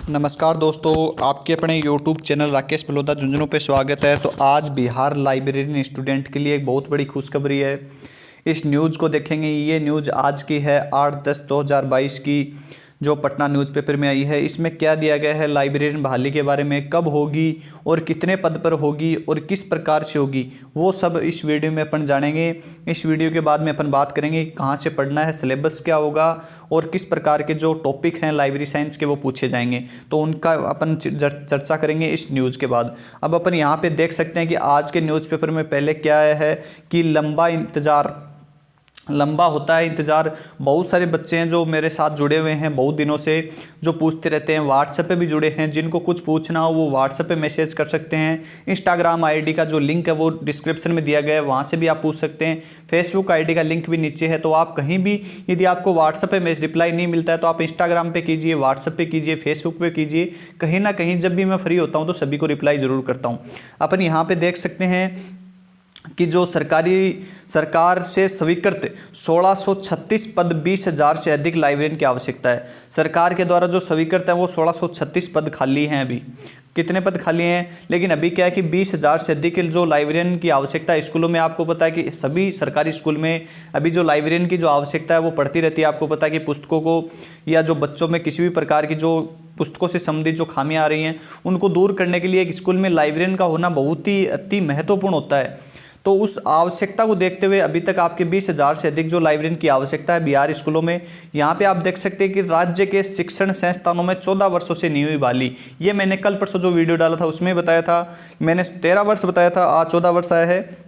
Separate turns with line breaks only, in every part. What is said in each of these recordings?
नमस्कार दोस्तों, आपके अपने YouTube चैनल राकेश बलौदा झुंझुनू पे स्वागत है। तो आज बिहार लाइब्रेरी स्टूडेंट के लिए एक बहुत बड़ी खुशखबरी है। इस न्यूज़ को देखेंगे। ये न्यूज़ आज की है 8/10/2022 की, जो पटना न्यूज़पेपर में आई है। इसमें क्या दिया गया है लाइब्रेरियन बहाली के बारे में, कब होगी और कितने पद पर होगी और किस प्रकार से होगी, वो सब इस वीडियो में अपन जानेंगे। इस वीडियो के बाद में अपन बात करेंगे कहाँ से पढ़ना है, सिलेबस क्या होगा और किस प्रकार के जो टॉपिक हैं लाइब्रेरी साइंस के वो पूछे जाएंगे, तो उनका अपन चर्चा करेंगे इस न्यूज़ के बाद। अब अपन यहाँ पे देख सकते हैं कि आज के न्यूज़पेपर में पहले क्या है कि लंबा होता है इंतज़ार। बहुत सारे बच्चे हैं जो मेरे साथ जुड़े हुए हैं बहुत दिनों से, जो पूछते रहते हैं। व्हाट्सएप पे भी जुड़े हैं, जिनको कुछ पूछना हो वो व्हाट्सएप पे मैसेज कर सकते हैं। इंस्टाग्राम आईडी का जो लिंक है वो डिस्क्रिप्शन में दिया गया है, वहाँ से भी आप पूछ सकते हैं। फेसबुक आईडी का लिंक भी नीचे है। तो आप कहीं भी यदि आपको व्हाट्सएप पे रिप्लाई नहीं मिलता है तो आप इंस्टाग्राम पे कीजिए, व्हाट्सएप पे कीजिए, फेसबुक पे कीजिए। कहीं ना कहीं जब भी मैं फ्री होता हूँ तो सभी को रिप्लाई ज़रूर करता हूँ। अपन यहाँ पे देख सकते हैं कि जो सरकार से स्वीकृत 1636 पद, 20,000 से अधिक लाइब्रेरियन की आवश्यकता है। सरकार के द्वारा जो स्वीकृत है वो 1636 पद खाली हैं। अभी कितने पद खाली हैं, लेकिन अभी क्या है कि 20,000 से अधिक जो लाइब्रेरियन की आवश्यकता है। स्कूलों में आपको पता है कि सभी सरकारी स्कूल में अभी जो लाइब्रेरियन की जो आवश्यकता है वो पड़ती रहती है। आपको पता है कि पुस्तकों को या जो बच्चों में किसी भी प्रकार की जो पुस्तकों से संबंधित जो खामियां आ रही हैं उनको दूर करने के लिए एक स्कूल में लाइब्रेरियन का होना बहुत ही अति महत्वपूर्ण होता है। तो उस आवश्यकता को देखते हुए अभी तक आपके 20,000 से अधिक जो लाइब्रेरियन की आवश्यकता है बिहार स्कूलों में। यहाँ पे आप देख सकते हैं कि राज्य के शिक्षण संस्थानों में 14 वर्षों से नहीं हुई बहाली। ये मैंने कल परसों जो वीडियो डाला था उसमें बताया था, मैंने 13 वर्ष बताया था, आज 14 वर्ष आया है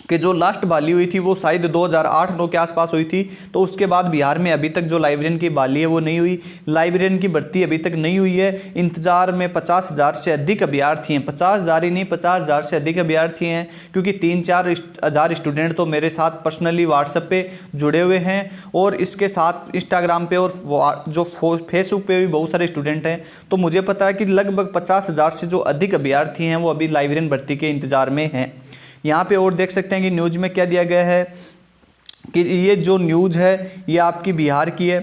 कि जो लास्ट बहाली हुई थी वो शायद 2008-9 के आसपास हुई थी। तो उसके बाद बिहार में अभी तक जो लाइब्रेरियन की बहाली है वो नहीं हुई। लाइब्रेरियन की भर्ती अभी तक नहीं हुई है। इंतजार में 50,000 से अधिक अभ्यर्थी हैं। 50,000 ही नहीं, 50,000 से अधिक अभ्यर्थी हैं, क्योंकि 3-4 हज़ार स्टूडेंट तो मेरे साथ पर्सनली व्हाट्सएप पे जुड़े हुए हैं और इसके साथ इंस्टाग्राम पे और जो फेसबुक पे भी बहुत सारे स्टूडेंट हैं। तो मुझे पता है कि लगभग 50,000 से जो अधिक अभ्यर्थी हैं वो अभी लाइब्रेरियन भर्ती के इंतजार में हैं। यहाँ पे और देख सकते हैं कि न्यूज़ में क्या दिया गया है कि ये जो न्यूज़ है ये आपकी बिहार की है।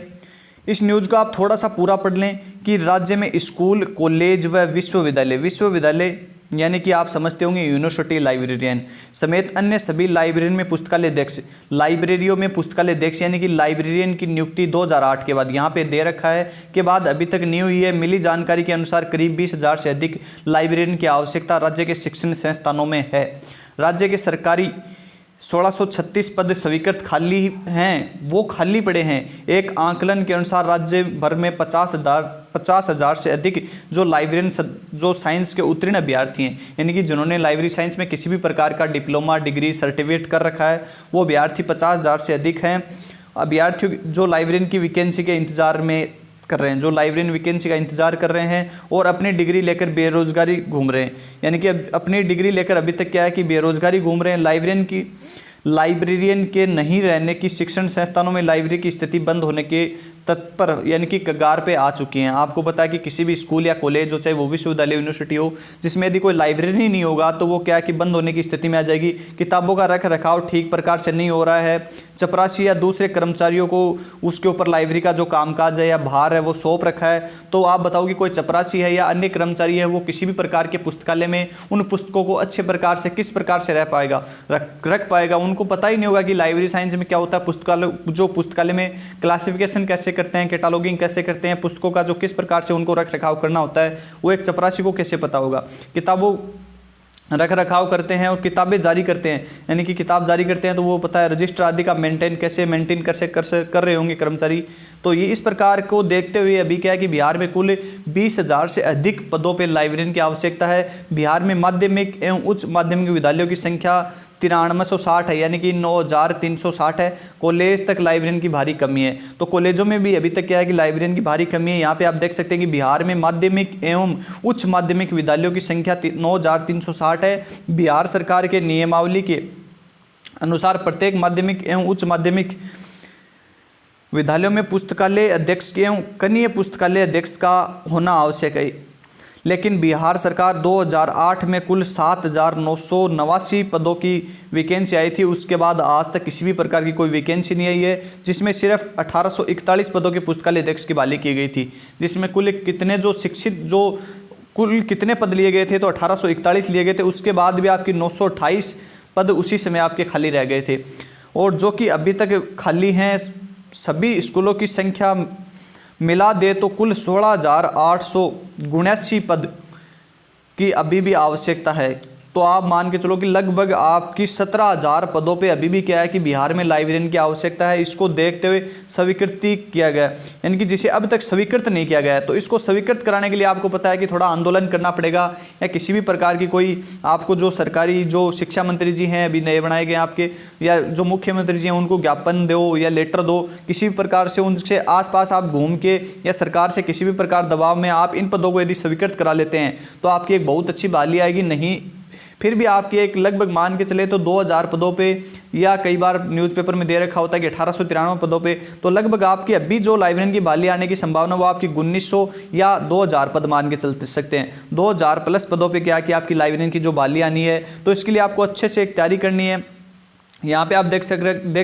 इस न्यूज़ को आप थोड़ा सा पूरा पढ़ लें कि राज्य में स्कूल, कॉलेज व विश्वविद्यालय यानी कि आप समझते होंगे यूनिवर्सिटी लाइब्रेरियन समेत अन्य सभी लाइब्रेरियन में पुस्तकालय अध्यक्ष, लाइब्रेरियों में पुस्तकालय अध्यक्ष यानी कि लाइब्रेरियन की नियुक्ति 2008 के बाद यहाँ पे दे रखा है के बाद अभी तक नहीं हुई है। मिली जानकारी के अनुसार करीब 20,000 से अधिक लाइब्रेरियन की आवश्यकता राज्य के शिक्षण संस्थानों में है। राज्य के सरकारी 1636 पद स्वीकृत खाली हैं, वो खाली पड़े हैं। एक आंकलन के अनुसार राज्य भर में 50,000 से अधिक जो लाइब्रेरियन जो साइंस के उत्तीर्ण अभ्यर्थी हैं, यानी कि जिन्होंने लाइब्रेरी साइंस में किसी भी प्रकार का डिप्लोमा, डिग्री, सर्टिफिकेट कर रखा है, वो अभ्यर्थी 50,000 से अधिक हैं। अभ्यर्थियों जो लाइब्रेरियन की वैकेंसी के इंतजार में कर रहे हैं, जो लाइब्रेरियन वैकेंसी का इंतजार कर रहे हैं और अपनी डिग्री लेकर बेरोजगारी घूम रहे हैं, यानी कि अपनी डिग्री लेकर अभी तक क्या है कि बेरोजगारी घूम रहे हैं। लाइब्रेरियन के नहीं रहने की शिक्षण संस्थानों में लाइब्रेरी की स्थिति बंद होने के तत्पर यानी कि कगार पे आ चुकी हैं। आपको पता है कि किसी भी स्कूल या कॉलेज हो, चाहे वो विश्वविद्यालय, यूनिवर्सिटी हो, जिसमें यदि कोई लाइब्रेरी नहीं होगा तो वो क्या है कि बंद होने की स्थिति में आ जाएगी। किताबों का रख रखाव ठीक प्रकार से नहीं हो रहा है। चपरासी या दूसरे कर्मचारियों को उसके ऊपर लाइब्रेरी का जो कामकाज है या भार है वो सौंप रखा है। तो आप बताओ कि कोई चपरासी है या अन्य कर्मचारी है, वो किसी भी प्रकार के पुस्तकालय में उन पुस्तकों को अच्छे प्रकार से किस प्रकार से रख पाएगा। उनको पता ही नहीं होगा कि लाइब्रेरी साइंस में क्या होता है, पुस्तकालय में क्लासिफिकेशन कैसे करते हैं, कैटालॉगिंग कैसे करते हैं, पुस्तकों का जो किस प्रकार से उनको रख रखाव करना होता है, वो एक चपरासी को कैसे पता होगा। किताबों रख रखाव करते हैं और किताबें जारी करते हैं, यानी कि किताब जारी करते हैं तो वो पता है रजिस्टर आदि का मेंटेन कर रहे होंगे कर्मचारी। तो ये इस प्रकार को देखते हुए अभी क्या है कि बिहार में कुल 20,000 से अधिक पदों पर लाइब्रेरियन की आवश्यकता है। बिहार में माध्यमिक एवं उच्च माध्यमिक विद्यालयों की संख्या 9360 है, यानी कि 9,360 है। कॉलेज तक लाइब्रेरियन की भारी कमी है। तो कॉलेजों में भी अभी तक क्या है कि लाइब्रेरियन की भारी कमी है। यहाँ पे आप देख सकते हैं कि बिहार में माध्यमिक एवं उच्च माध्यमिक विद्यालयों की संख्या 9,360 है। बिहार सरकार के नियमावली के अनुसार प्रत्येक माध्यमिक एवं उच्च माध्यमिक विद्यालयों में पुस्तकालय अध्यक्ष एवं कनीय पुस्तकालय अध्यक्ष का होना आवश्यक है। लेकिन बिहार सरकार 2008 में कुल 7,989 पदों की वैकेंसी आई थी। उसके बाद आज तक किसी भी प्रकार की कोई वैकेंसी नहीं आई है, जिसमें सिर्फ 1841 पदों के पुस्तकालय अध्यक्ष की बहाली की गई थी। जिसमें कुल कितने पद लिए गए थे, तो 1841 लिए गए थे। उसके बाद भी आपकी 928 पद उसी समय आपके खाली रह गए थे। और जो कि अभी तक खाली हैं सभी स्कूलों की संख्या मिला दे तो कुल 16,879 पद की अभी भी आवश्यकता है। तो आप मान के चलो कि लगभग आपकी 17,000 पदों पे अभी भी क्या है कि बिहार में लाइब्रेरियन की आवश्यकता है। इसको देखते हुए स्वीकृति किया गया, यानी कि जिसे अब तक स्वीकृत नहीं किया गया है। तो इसको स्वीकृत कराने के लिए आपको पता है कि थोड़ा आंदोलन करना पड़ेगा, या किसी भी प्रकार की कोई आपको जो सरकारी जो शिक्षा मंत्री जी हैं अभी नए बनाए गए आपके, या जो मुख्यमंत्री जी हैं उनको ज्ञापन दो या लेटर दो, किसी भी प्रकार से उनसे आसपास आप घूम के या सरकार से किसी भी प्रकार दबाव में आप इन पदों को यदि स्वीकृत करा लेते हैं तो आपकी एक बहुत अच्छी बहाली आएगी। नहीं फिर भी आपकी एक लगभग मान के चले तो 2000 पदों पे, या कई बार न्यूज़पेपर में दे रखा होता है कि 1893 पदों पे, तो लगभग आपकी अभी जो लाइब्रेरियन की बहाली आने की संभावना वो आपकी 1900 या 2000 पद मान के चलते सकते हैं। 2000 प्लस पदों पे क्या कि आपकी लाइब्रेरियन की जो बहाली आनी है, तो इसके लिए आपको अच्छे से एक तैयारी करनी है। यहाँ पे आप देख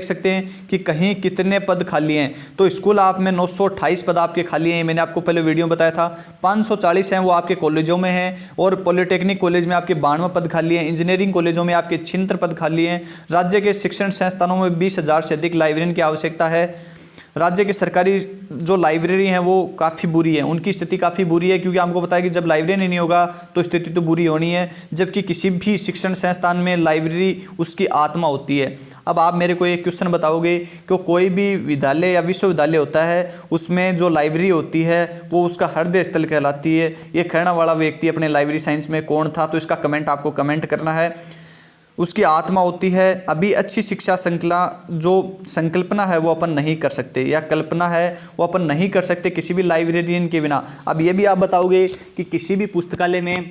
सकते हैं कि कहीं कितने पद खाली हैं। तो स्कूल आप में 928 पद आपके खाली हैं, मैंने आपको पहले वीडियो में बताया था। 540 हैं वो आपके कॉलेजों में हैं, और पॉलिटेक्निक कॉलेज में आपके 92 पद खाली हैं। इंजीनियरिंग कॉलेजों में आपके 76 पद खाली हैं। राज्य के शिक्षण संस्थानों में 20,000 से अधिक लाइब्रेरियन की आवश्यकता है। राज्य की सरकारी जो लाइब्रेरी हैं वो काफ़ी बुरी है, उनकी स्थिति काफ़ी बुरी है, क्योंकि आपको पता है कि जब लाइब्रेरी नहीं होगा तो स्थिति तो बुरी होनी है। जबकि किसी भी शिक्षण संस्थान में लाइब्रेरी उसकी आत्मा होती है। अब आप मेरे को एक क्वेश्चन बताओगे कि कोई भी विद्यालय या विश्वविद्यालय होता है उसमें जो लाइब्रेरी होती है वो उसका हृदय स्थल कहलाती है। ये कहने वाला व्यक्ति अपने लाइब्रेरी साइंस में कौन था, तो इसका कमेंट आपको कमेंट करना है। उसकी आत्मा होती है। अभी अच्छी शिक्षा श्रृंखला जो संकल्पना है वो अपन नहीं कर सकते, या कल्पना है वो अपन नहीं कर सकते किसी भी लाइब्रेरियन के बिना। अब ये भी आप बताओगे कि किसी भी पुस्तकालय में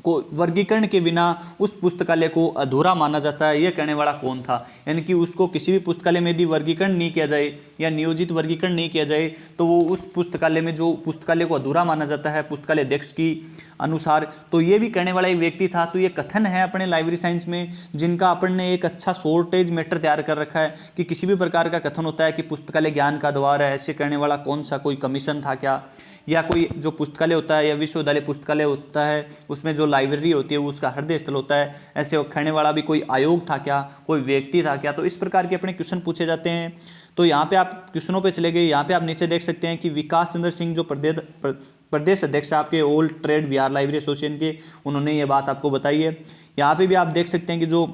को वर्गीकरण के बिना उस पुस्तकालय को अधूरा माना जाता है, यह कहने वाला कौन था। यानी कि उसको किसी भी पुस्तकालय में यदि वर्गीकरण नहीं किया जाए या नियोजित वर्गीकरण नहीं किया जाए तो वो उस पुस्तकालय में जो पुस्तकालय को अधूरा माना जाता है पुस्तकालय अध्यक्ष की अनुसार, तो ये भी कहने वाला एक व्यक्ति था। तो ये कथन है अपने लाइब्रेरी साइंस में, जिनका अपन ने एक अच्छा शॉर्टेज मैटर तैयार कर रखा है कि किसी भी प्रकार का कथन होता है कि पुस्तकालय ज्ञान का द्वार है, ऐसे कहने वाला कौन सा कोई कमीशन था क्या, या कोई जो पुस्तकालय होता है या विश्वविद्यालय पुस्तकालय होता है उसमें जो लाइब्रेरी होती है वो उसका हृदय स्थल होता है, ऐसे कहने वाला भी कोई आयोग था क्या, कोई व्यक्ति था क्या। तो इस प्रकार के अपने क्वेश्चन पूछे जाते हैं। तो यहाँ पे आप क्वेश्चनों पे चले गए, यहाँ पे आप नीचे देख सकते हैं कि विकास चंद्र सिंह जो प्रदेश अध्यक्ष आपके all trade Bihar library association के, उन्होंने ये बात आपको बताई है। यहाँ पे भी आप देख सकते हैं कि जो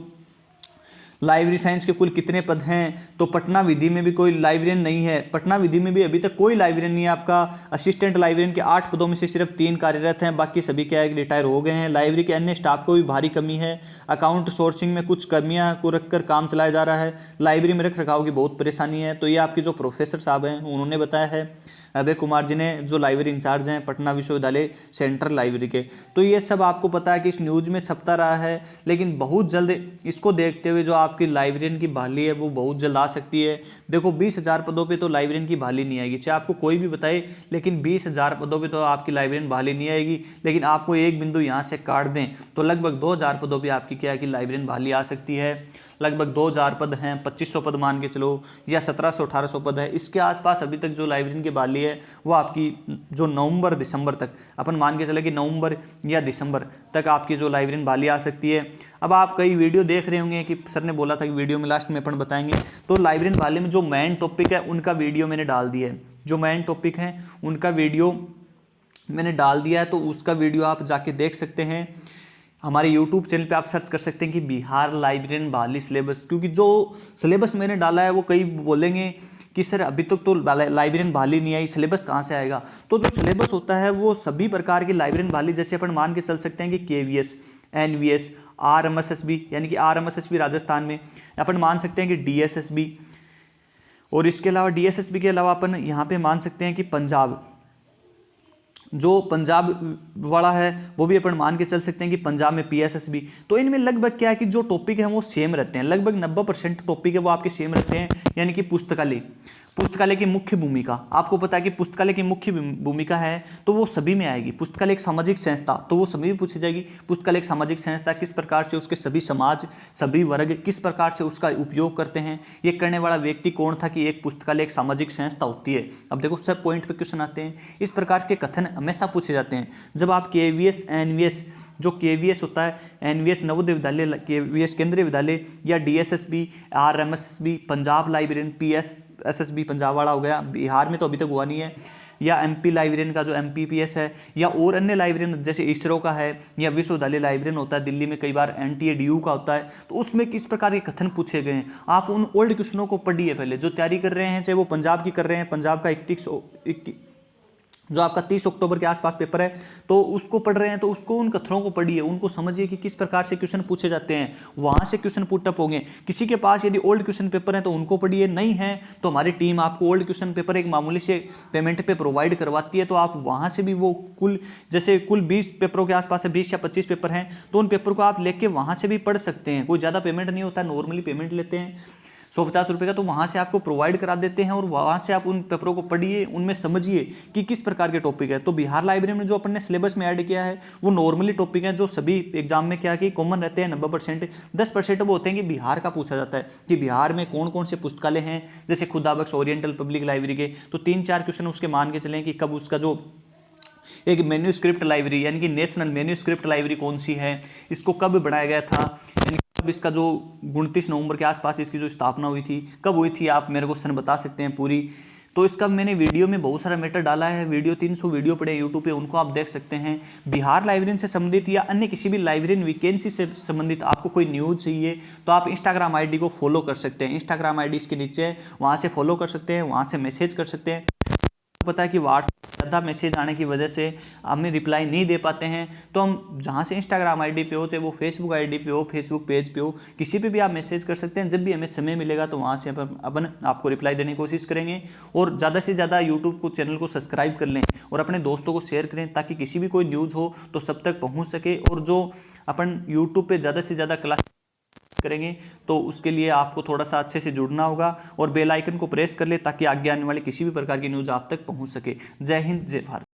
लाइब्रेरी साइंस के कुल कितने पद हैं, तो पटना विधि में भी कोई लाइब्रेरियन नहीं है। पटना विधि में भी अभी तक कोई लाइब्रेरियन नहीं है। आपका असिस्टेंट लाइब्रेरियन के 8 पदों में से सिर्फ 3 कार्यरत हैं, बाकी सभी क्या है रिटायर हो गए हैं। लाइब्रेरी के अन्य स्टाफ को भी भारी कमी है। अकाउंट सोर्सिंग में कुछ कर्मियों को रखकर काम चलाया जा रहा है। लाइब्रेरी में रख रखाव की बहुत परेशानी है। तो ये आपके जो प्रोफेसर साहब हैं उन्होंने बताया है, अभय कुमार जी ने, जो लाइब्रेरी इंचार्ज हैं पटना विश्वविद्यालय सेंट्रल लाइब्रेरी के। तो ये सब आपको पता है कि इस न्यूज़ में छपता रहा है, लेकिन बहुत जल्द इसको देखते हुए जो आपकी लाइब्रेरियन की बहाली है वो बहुत जल्द आ सकती है। देखो 20,000 पदों पे तो लाइब्रेरियन की बहाली नहीं आएगी, चाहे आपको कोई भी बताए, लेकिन 20,000 पदों पे तो आपकी लाइब्रेरियन बहाली नहीं आएगी। लेकिन आपको एक बिंदु यहाँ से काट दें तो लगभग 2,000 पदों पर आपकी क्या है कि लाइब्रेरियन बहाली आ सकती है। लगभग 2,000 पद हैं, 2,500 पद मान के चलो, या 1,700-1,800 पद है। इसके आसपास अभी तक जो लाइब्रेरियन की बहाली है वो आपकी जो नवंबर दिसंबर तक, अपन मान के चले कि नवंबर या दिसंबर तक आपकी जो लाइब्रेरियन बहाली आ सकती है। अब आप कई वीडियो देख रहे होंगे कि सर ने बोला था कि वीडियो में लास्ट में अपन बताएंगे, तो लाइब्रेरियन बहाली में जो मेन टॉपिक है उनका वीडियो मैंने डाल दिया है। जो मेन टॉपिक हैं उनका वीडियो मैंने डाल दिया है, तो उसका वीडियो आप जाके देख सकते हैं। हमारे YouTube चैनल पे आप सर्च कर सकते हैं कि बिहार लाइब्रेरियन बहाली सिलेबस, क्योंकि जो सिलेबस मैंने डाला है वो कई बोलेंगे कि सर अभी तक तो लाइब्रेरियन बहाली नहीं आई, सिलेबस कहाँ से आएगा। तो जो सिलेबस होता है वो सभी प्रकार की लाइब्रेरियन बहाली, जैसे अपन मान के चल सकते हैं कि KVS, NVS, RMSSB, यानी कि RMSSB राजस्थान में, अपन मान सकते हैं कि DSSB, और इसके अलावा DSSB के अलावा अपन यहाँ पे मान सकते हैं कि पंजाब, जो पंजाब वाला है वो भी अपन मान के चल सकते हैं कि पंजाब में पीएसएसबी। तो इनमें लगभग क्या है कि जो टॉपिक है वो सेम रहते हैं, लगभग 90% टॉपिक है वो आपके सेम रहते हैं। यानी कि पुस्तकालय, पुस्तकालय की मुख्य भूमिका, आपको पता है कि पुस्तकालय की मुख्य भूमिका है तो वो सभी में आएगी। पुस्तकालय एक सामाजिक संस्था, तो वो सभी में पूछी जाएगी। पुस्तकालय एक सामाजिक संस्था, किस प्रकार से उसके सभी समाज, सभी वर्ग किस प्रकार से उसका उपयोग करते हैं, ये करने वाला व्यक्ति कौन था कि एक पुस्तकालय एक सामाजिक संस्था होती है। अब देखो सब पॉइंट पे क्वेश्चन आते हैं, इस प्रकार के कथन हमेशा पूछे जाते हैं। जब आप केवीएस एनवीएस, जो केवीएस होता है एनवीएस नवोदय विद्यालय, केवीएस केंद्रीय विद्यालय, या DSSB, आरएमएसएसबी, Punjab librarian, PSSB Punjab वाला हो गया, बिहार में तो अभी तक हुआ नहीं है, या एमपी लाइब्रेरियन का जो एमपीपीएस है, या और अन्य लाइब्रेरियन जैसे इसरो का है, या विश्वविद्यालय लाइब्रेरियन होता है दिल्ली में, कई बार एनटीए-डीयू का होता है। तो उसमें किस प्रकार के कथन पूछे गए हैं, आप उन ओल्ड क्वेश्चनों को पढ़िए पहले। जो तैयारी कर रहे हैं, चाहे वो पंजाब की कर रहे हैं, पंजाब का 31 जो आपका 30 अक्टूबर के आसपास पेपर है, तो उसको पढ़ रहे हैं, तो उसको उन कथनों को पढ़िए, उनको समझिए कि किस प्रकार से क्वेश्चन पूछे जाते हैं, वहां से क्वेश्चन पुटअप होंगे। किसी के पास यदि ओल्ड क्वेश्चन पेपर है तो उनको पढ़िए, नहीं है तो हमारी टीम आपको ओल्ड क्वेश्चन पेपर एक मामूली से पेमेंट पे प्रोवाइड करवाती है, तो आप वहां से भी वो कुल जैसे कुल 20 पेपरों के आसपास है, 20 या 25 पेपर हैं, तो उन पेपर को आप लेके वहां से भी पढ़ सकते हैं। कोई ज़्यादा पेमेंट नहीं होता, नॉर्मली पेमेंट लेते हैं 150 रुपये का, तो वहाँ से आपको प्रोवाइड करा देते हैं, और वहाँ से आप उन पेपरों को पढ़िए, उनमें समझिए कि किस प्रकार के टॉपिक है। तो बिहार लाइब्रेरी में जो अपन ने सिलेबस में ऐड किया है वो नॉर्मली टॉपिक है, जो सभी एग्जाम में क्या कि कॉमन रहते हैं 90%। 10% वो होते हैं कि बिहार का पूछा जाता है कि बिहार में कौन कौन से पुस्तकालय हैं, जैसे खुदा बख्श ओरिएंटल पब्लिक लाइब्रेरी के, तो 3-4 क्वेश्चन उसके मान के चलें कि कब उसका जो एक मेन्यूस्क्रिप्ट लाइब्रेरी यानी कि नेशनल मेन्यूस्क्रिप्ट लाइब्रेरी कौन सी है, इसको कब बनाया गया था, यानी कब इसका जो 29 नवंबर के आसपास इसकी जो स्थापना हुई थी, कब हुई थी, आप मेरे को सन बता सकते हैं पूरी। तो इसका मैंने वीडियो में बहुत सारा मैटर डाला है, वीडियो 300 वीडियो पड़े यूट्यूब पे, उनको आप देख सकते हैं। बिहार लाइब्रेरी से संबंधित या अन्य किसी भी लाइब्रेरी वैकेंसी से संबंधित आपको कोई न्यूज़ चाहिए तो आप इंस्टाग्राम आईडी को फॉलो कर सकते हैं। इंस्टाग्राम आईडी इसके नीचे है, वहाँ से फॉलो कर सकते हैं, वहाँ से मैसेज कर सकते हैं। पता है कि व्हाट्सएप ज़्यादा मैसेज आने की वजह से हमें रिप्लाई नहीं दे पाते हैं, तो हम जहाँ से इंस्टाग्राम आईडी पे हो, चाहे वो फेसबुक आईडी पे हो, फेसबुक पेज पे हो, किसी पे भी आप मैसेज कर सकते हैं। जब भी हमें समय मिलेगा तो वहाँ से अपन आपको रिप्लाई देने की कोशिश करेंगे। और ज़्यादा से ज़्यादा यूट्यूब को चैनल को सब्सक्राइब कर लें और अपने दोस्तों को शेयर करें, ताकि किसी भी कोई न्यूज़ हो तो सब तक पहुँच सके। और जो अपन यूट्यूब पर ज़्यादा से ज़्यादा क्लास करेंगे तो उसके लिए आपको थोड़ा सा अच्छे से जुड़ना होगा और बेल आइकन को प्रेस कर ले, ताकि आगे आने वाली किसी भी प्रकार की न्यूज़ आप तक पहुंच सके। जय हिंद, जय भारत।